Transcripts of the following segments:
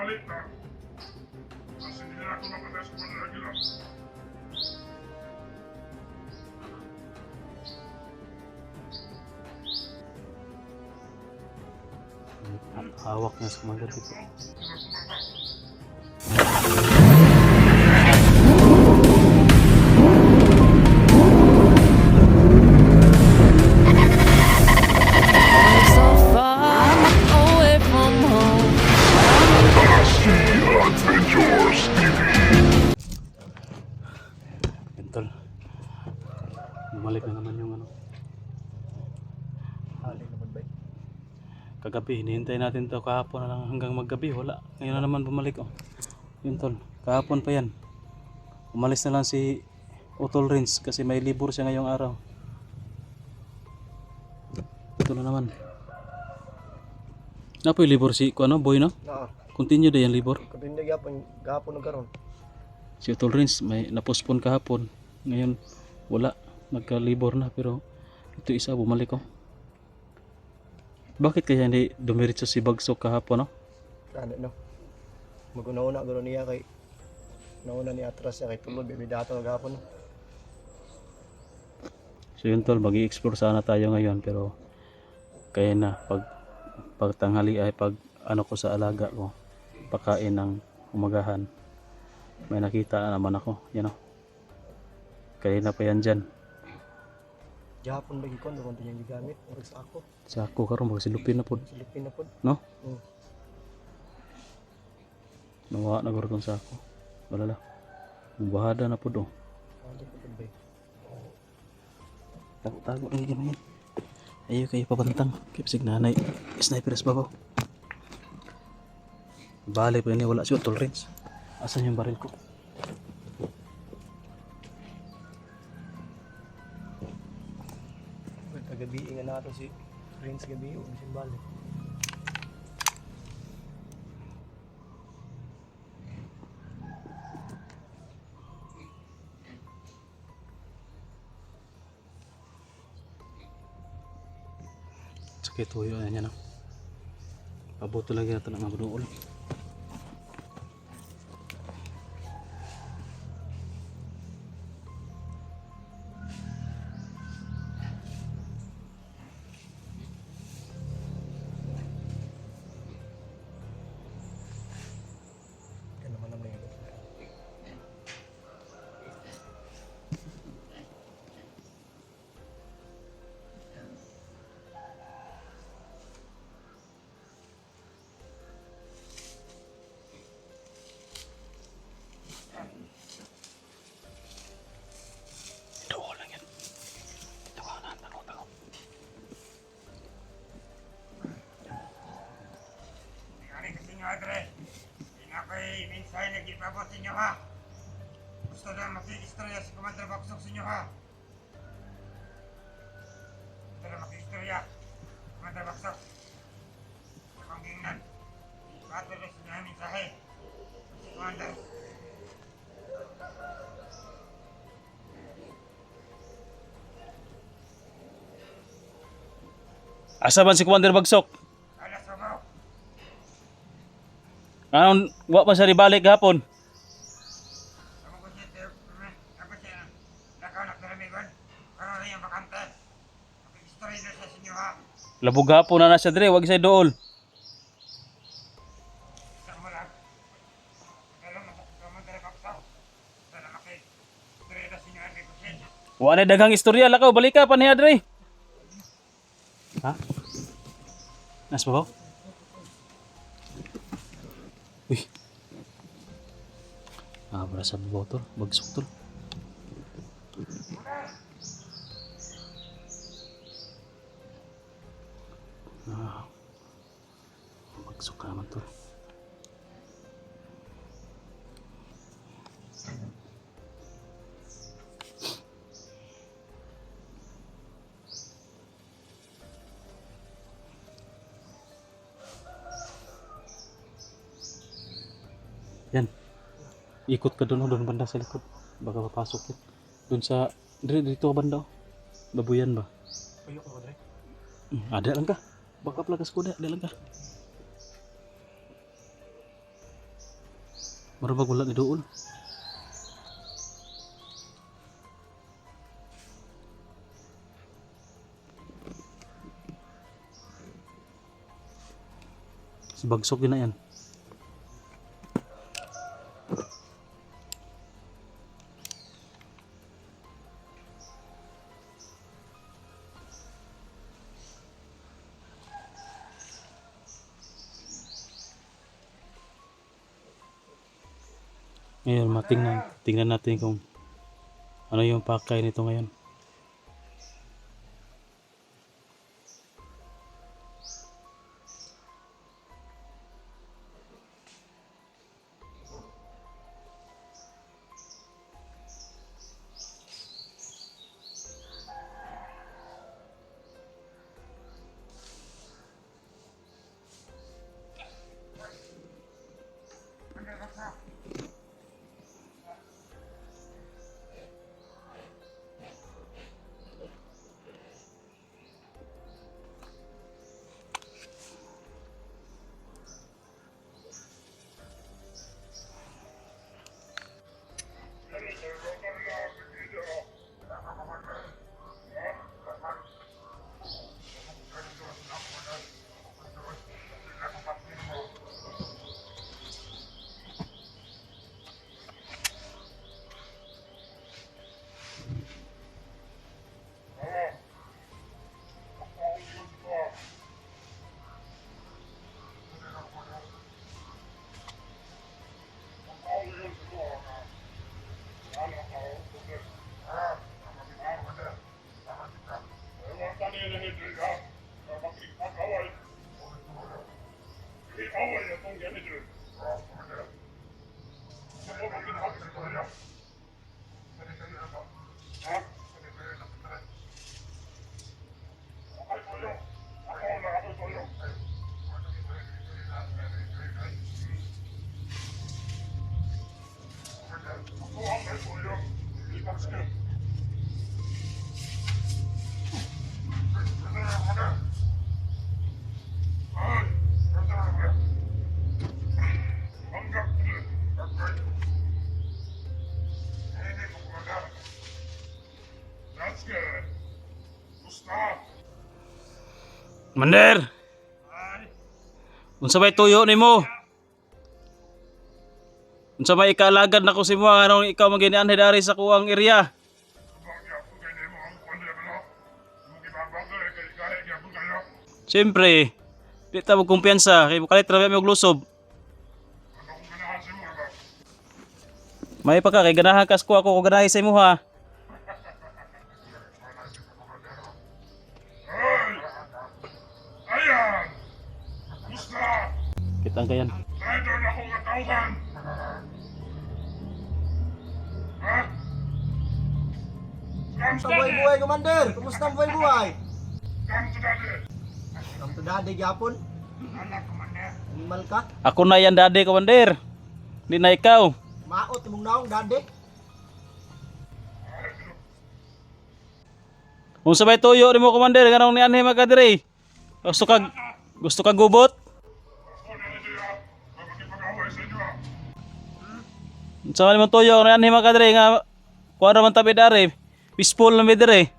balik na. Kasi hindi na ako makatas ko na lagi lang. Hawak niya sa mga gabi po. So far away from home. Adventures TV. Bentol. Bumalik na naman yung ano. Alin naman ba? Kagabi, hinihintay natin to kahapon na lang hanggang maggabi. Wala. Ngayon na naman bumalik oh. Yun tol. Kahapon pa yan. Umalis na lang si Utol Rins kasi may libur siya ngayong araw. Ito na naman. Napoy libur si ano, boy no? Oo. Continue din yung libur. Kung hindi gapon na karon. Si Utol Rins may napospon kahapon. Ngayon wala. Nagka-libur na pero ito isa bumalik oh. Bakit kaya hindi dumiretso si Bagsok kahapon no? Ano no? Maguna-una guro niya kay nauna ni atras siya kay tulog bibidato gapon. So yun tol, mag-i-explore sana tayo ngayon pero kaya na pag tanghali ay pag ano ko sa alaga ko pakain ng umagahan may nakita na naman ako yan o kaya na pa yan dyan Gapon lagi kon doon yung gigamit ug sa ako. sa ako karon magsilupin na po Silipin na pod. no? Oo. Nawa na garo sa ako wala la bahada na po do Ano ko pod bay? tago lagi kami yan ayaw kayo pabantang kipsig nanay snipers babaw bali pa yun wala si Utol Rins asan yung baril ko Kagabi nga nato si Prince gabi o simbal. sakit tuyo na yan no? Pabuto lagi natin ang mabunuol Kan naman naman yun. doon lang yan tawanan tago Nangyari kasi nyo, Adre. Hindi na kayo mensahe na gipabot sa inyo, ha? Gusto na makikistorya si Commander Bagsok sa inyo, ha? Gusto na makikistorya Commander Bagsok. Kung gingnan, patuloy sa inyo mensahe. Si Commander. asa man si Commander Bagsok Alas sa mo. anong wa pa siya ribalik hapon Ako ko siya, ako siya, nakaw na karamigan. Karoon na yung bakante. Makikistorya na siya sa inyo, ha? labog hapon na siya dire wag siya dool Isang mo lang. Alam mo, Commander Bagsok. Gusto na makikistorya na sa inyo, Adre Kusin. wa na daghang istorya lakaw balik ka pa niya dire ha nas ba uy para sa botol bagsok tol bagsok ka naman tol yan ikot ka doon banda sa likod baka papasok yun doon sa dito ka banda oh. Babuyan ba Payok ako dre. ada lang ka baka plagas kuda ada lang ka Marabag wala ni doon. Bagsok din na yan. Ngayon, tingnan natin kung ano yung pakay nito ngayon. Mander! Unsa may tuyo nimo? Unsa may ikaalagad nako si mo anong ikaw maginianhay dari sa kuwang area? Siyempre, di ta mo kumpiyansa kay mukalit ra mi og lusob. May pa ka kay ganahan kas ko ako ganahay sa imo ha. Kitang kayan. Kumusta buhay-buhay, Commander? Kumusta ang buhay-buhay? Come to daddy, gyapon. Animal ka? Ako na yan daddy, Commander. Di na ikaw. Maot imong naong daddy. Kung sabay tuyo nimo Commander, ganong ni anhe magkadiri. Gusto kag gubot? Sa man mo tuyo ni anhe magkadiri nga kuha naman tabi dari. Peaceful na mi dire.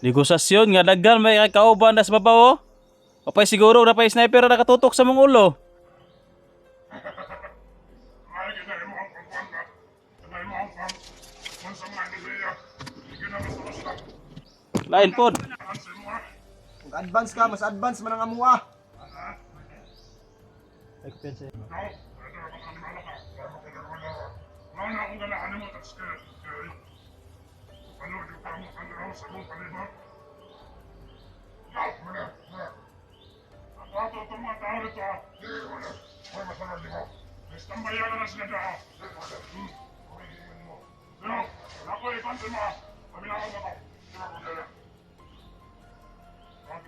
Negosasyon nga daghan may kauban das babaw. Papay siguro na pay sniper na nakatutok sa mong ulo. Lain pod. Mag-advance ka, mas advance man ang amuha. Expensive.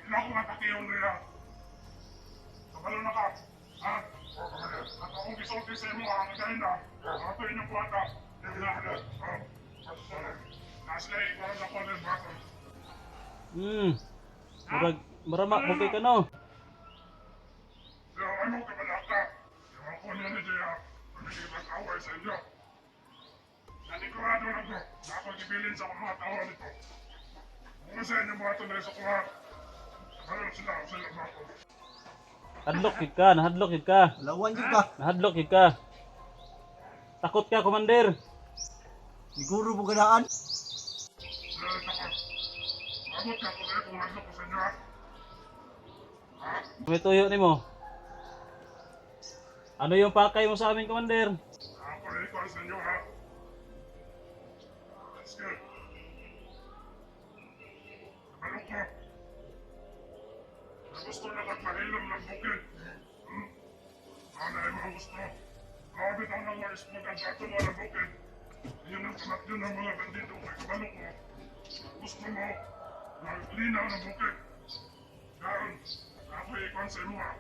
Ako matakiyon nila. Kabalo na ka. Ha? sa imo ang galing na. Ako yung bata. Nasa na ikaw na ko ng bata. Maramak mo kay ka no. Pero ano ka balaka? Yung ako niya na dyan, pagkikipag-away sa inyo. Nanigurado lang ko na ako gibilin sa mga tawa nito. Kung sa inyo mga tunay sa kuha, karoon sila mga ako. Nahadlok yun ka. Lawan yun ka. Nahadlok yun ka. Takot ka, Commander. Siguro mo ganaan. Pero takot. Abot ka tuloy kung nandok ko sa inyo ha. May tuyo ni mo. Ano yung pakay mo sa amin, Commander? Ako na ikaw sa inyo ha. Let's go. Nabalok ko. Na gusto na magmahilom ng bukid. Ano na yung mga gusto. Mabit ang mga ispugan sa ato mga bukid. Yun ang kamatyo ng mga bandito kay kabalok ko. Gusto mo na linaw ng bukid. Karon, ako ikaw sa imo ha.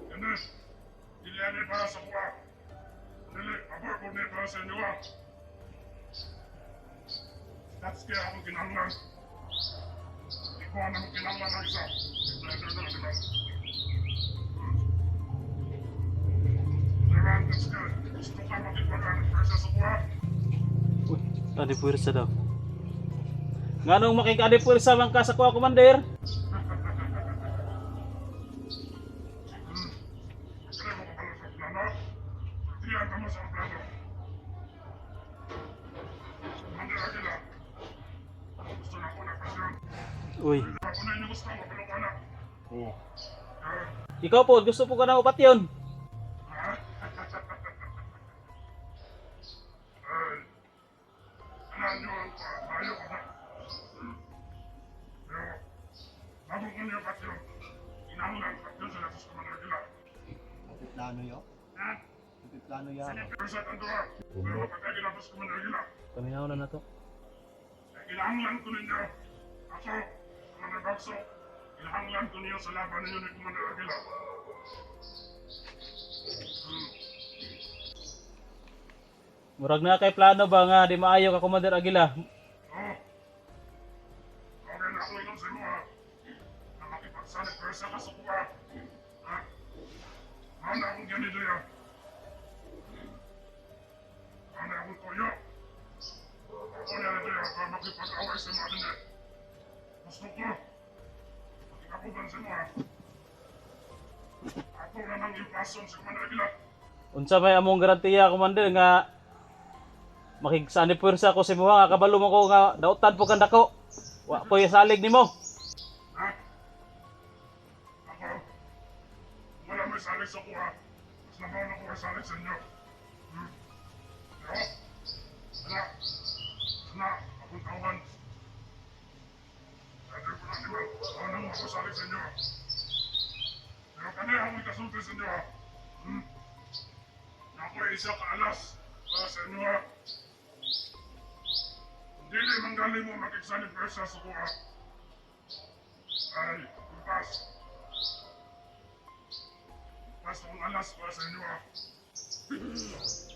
Hindi. Dili ani para sa kuha. Dili, abor ko ni para sa inyo ha. That's kaya ako kinanglan. Ikaw na mo kinanglan ang isa. Pleasure na, di ba? Diba, that's good. Gusto ka makipagano presa sa kuha? Uy, adi puwersa daw. Nganong makikadi puwersa man ka sa kuha, Commander? Kaya mo kapala sa plano? Tiyan ka mo sa plano. Commander Aguila. Gusto na ako na pasyon. Uy, Ako na inyo gusto, mapalo ka na. Oo. ikaw po, gusto po ka na upat yun. Ha? Ay. Alam nyo ang payo ko na. Pero, bago ko niyo pasyon, inahulan pasyon sila sa Commander Aguila. Kapit plano yun. Ha? Kapit plano yan. Pero sa tanduha, pero kapag ginapos ko man Aguila, Paminaw na to. kinahanglan ko ninyo. Ako, Commander Bagso, kinahanglan ko niyo sa laban ninyo ni Commander Aguila. Murag na kay plano ba nga di maayo ka, Commander Aguila? Oo. Okay na ako inom sa inyo ha. Na makipagsalit pero sa kasukuha. Ha? Mahal na akong ganito yan. Mahal na akong toyo. Ako na nito yan para makipag-away sa mga nila. Gusto ko. Makikapugan sa inyo ha. Ako na nang impason sa Commander Aguila. Unsa may among garantiya, Commander, nga makigsani puwersa ko sa imo nga kabalo mo ko nga dautan po kang dako. Wa ko salig nimo. Ha? Ako? Wala may salig sa kuha. Mas nabaw na ko may salig sa inyo. Pero, sana, akong tawan. Pwede ko na naman, ako nang makusalig sa inyo. Pero kanina akong ikasulti sa inyo ha. Na ako ay isa kaalas para sa inyo ha. Dili manggaling mo makiksanib presa sa kuha. Ay, kumpas. Kumpas akong alas para sa inyo ha.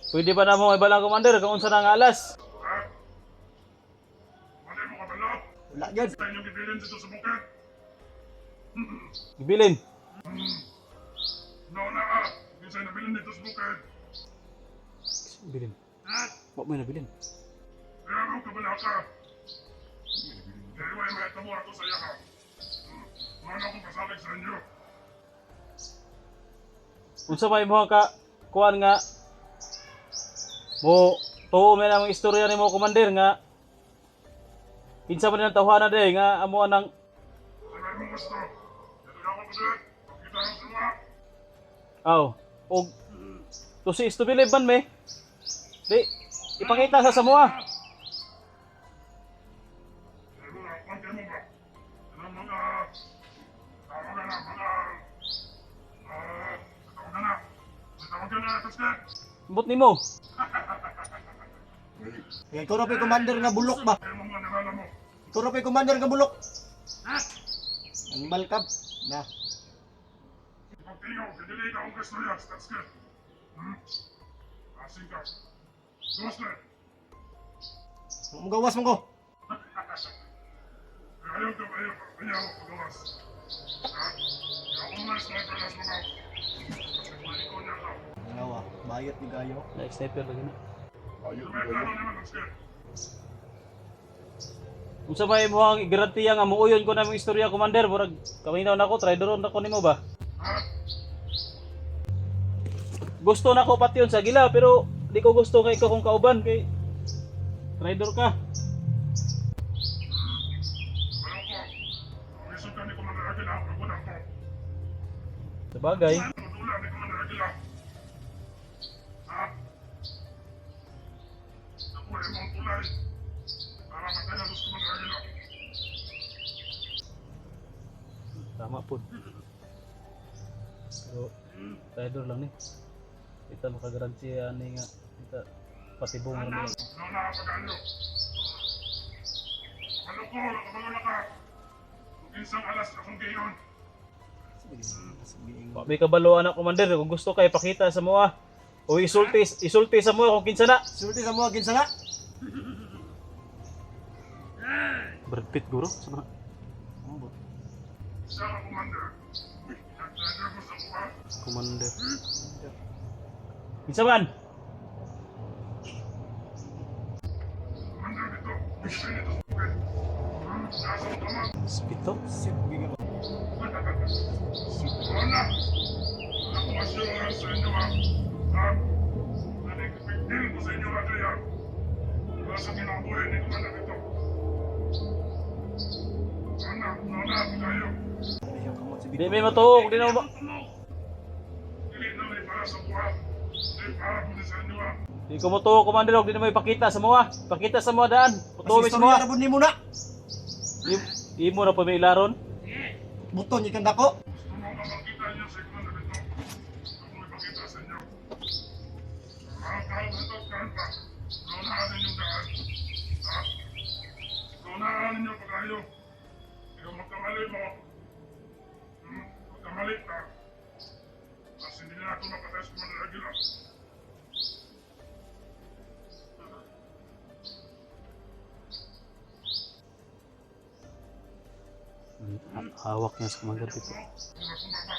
Pwede ba na mo ibalang, Commander, kung unsa na nga alas? Ha? Mali mo kabalo? Wala yun. Sa inyong gibilin dito sa bukid? Gibilin. No na ah, hindi sa'yo nabilin dito sa bukid. Bilin. Ha? Wa mo nabilin. Kaya mo kabala ka. Kaya may tamo ako sa iya ha. Ano akong pasalig sa inyo? Unsa may mo ka kuan nga mo tuo man ang istorya nimo, Commander, nga kinsa man ang tawhana day nga amo nang Sabi mo gusto. Ito na ako kusulit. Pagkita ng suma. aw og to si to believe man me. Di ipakita sa Samoa. Kaya mo na, pangkaya mo ba? Ano ang mga... Tawag ka na, mga... Tawag ka na. Tawag ka na, kasket. Ambot nimo. Kaya ikaw na pa yung commander nga bulok ba? Kaya mo mga nabala mo. Ikaw na pa yung commander nga bulok. Ha? Animal cab. Na. pagtingaw, kadili ka ang kastorya, that's good. Asing ka. Gawas na. Magawas mo ko. Ayaw ka, ayaw, pagawas. Ha? Ako na sniper na sa mga. Kasi kulit ko niya ka. Ngawa, bayot ni Gayo. Like sniper lagi na. May plano naman, that's good. Kung sa may mo ang garantiya nga muuyon ko na mong istorya, Commander, murag kaminaw na ako, traidoron na ko nimo ba? Ha? Gusto na ko pati yun sa gila, pero di ko gusto kay ikaw kung kauban, kay traidor ka. Ano ko? Ang isip ka ni Commander Aguila, pagpunang ko. Sa bagay, Tutula ni Commander Aguila. Ha? Ako ay mong tulay. Para matayan sa Commander Aguila. tama po. Pero traidor lang ni. Kita makagarantiya ani nga kita patibong ra mo. No, nakapag-ano. Ano ko, nakapag ka. Kung isang alas akong gayon. May kabalo anak, Commander, kung gusto kay pakita sa mo o isulti sa mo kung kinsa na. Sulti sa mga ginsala. Brad Pitt guro sa mga. Isa ka, Commander. Nag-trader mo sa kuha. Commander. Kinsa man? Commander dito. Bigyan nito sa bukid. Nasa utamang. Spito? Sip, bigyan mo. Wala. Ako assurance sa inyo ha. Nanig-bigdil ko sa inyo Adria. Para sa kinabuhi ni Commander dito. Nona, kayo. Ayaw ka mo si Di Bito. may matuog, di na mo. Dili na may para sa buha. Dili para po sa inyo ha. Di ko matuog, Commander, di na mo ipakita sa mo Pakita sa mo daan. Putuwi sa mo. Istorya rabon ni mo na. Di mo na pa may ilaron. Buton ikan dako. Gusto mo makakita niyo sa Commander dito. Ako may pakita sa inyo. Mga tao dito, kanta. Naunahan ninyong daan. Ha? Naunahan ninyo pag-ayo. Ikaw magkamali mo. Magkamali ka. Kasi hindi na ako makatay sa Commander Aguila. Hawak niya sa Commander dito. Mga kumaba.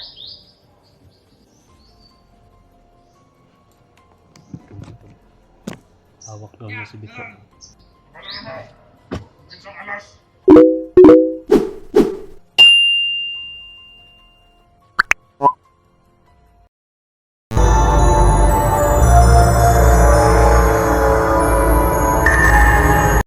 Hawak daw niya si Bito. Wala naman. Isang alas.